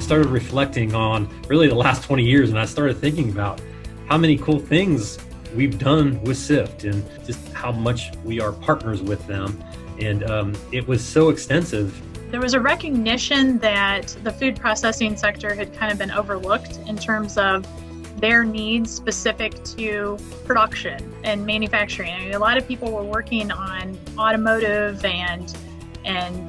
started reflecting on really the last 20 years, and I started thinking about how many cool things we've done with CIFT and just how much we are partners with them. And it was so extensive. There was a recognition that the food processing sector had kind of been overlooked in terms of their needs specific to production and manufacturing. I mean, a lot of people were working on automotive and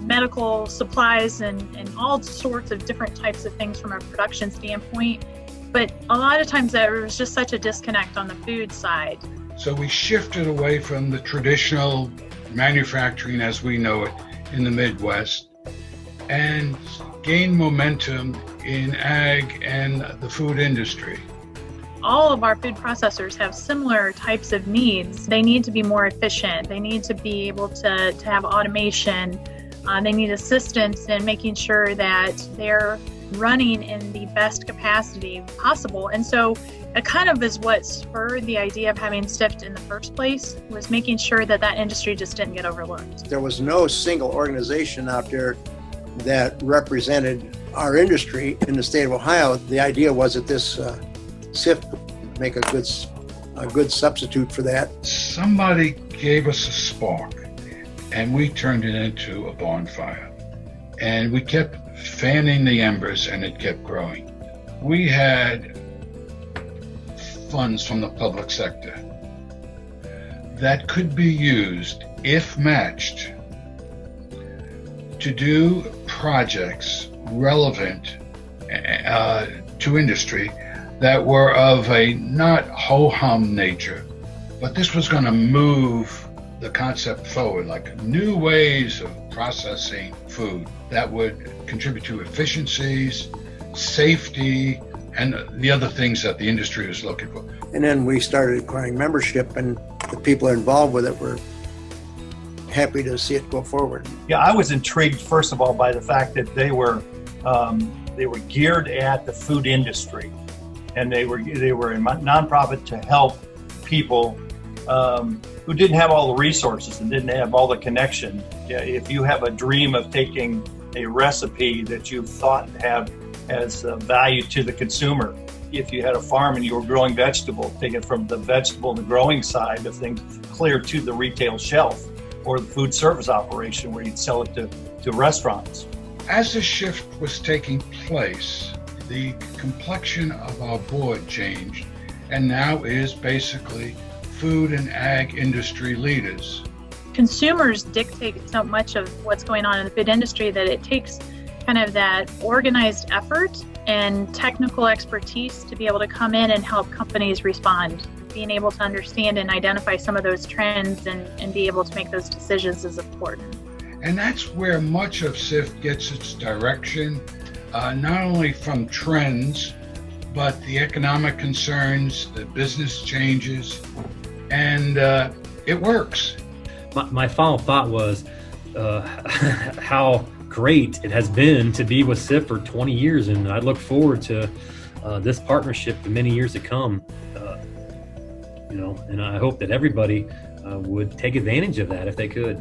medical supplies and all sorts of different types of things from a production standpoint. But a lot of times there was just such a disconnect on the food side. So we shifted away from the traditional manufacturing as we know it in the Midwest and gained momentum in ag and the food industry. All of our food processors have similar types of needs. They need to be more efficient. They need to be able to have automation. They need assistance in making sure that they're running in the best capacity possible. And so it kind of is what spurred the idea of having CIFT in the first place, was making sure that that industry just didn't get overlooked. There was no single organization out there that represented our industry in the state of Ohio. The idea was that this CIFT would make a good substitute for that. Somebody gave us a spark and we turned it into a bonfire. And we kept fanning the embers and it kept growing. We had funds from the public sector that could be used, if matched, to do projects relevant to industry that were of a not ho-hum nature, but this was going to move the concept forward, like new ways of processing food that would contribute to efficiencies, safety, and the other things that the industry was looking for. And then we started acquiring membership, and the people involved with it were happy to see it go forward. Yeah, I was intrigued, first of all, by the fact that they were geared at the food industry, and they were a nonprofit to help people who didn't have all the resources and didn't have all the connection. Yeah, if you have a dream of taking a recipe that you thought has value to the consumer, if you had a farm and you were growing vegetables, take it from the vegetable, the growing side of things, clear to the retail shelf, or the food service operation where you'd sell it to restaurants. As the shift was taking place, the complexion of our board changed and now is basically food and ag industry leaders. Consumers dictate so much of what's going on in the food industry that it takes kind of that organized effort and technical expertise to be able to come in and help companies respond. Being able to understand and identify some of those trends and be able to make those decisions is important. And that's where much of CIFT gets its direction, not only from trends, but the economic concerns, the business changes, and it works. My final thought was how great it has been to be with CIFT for 20 years, and I look forward to this partnership for many years to come. And I hope that everybody would take advantage of that if they could.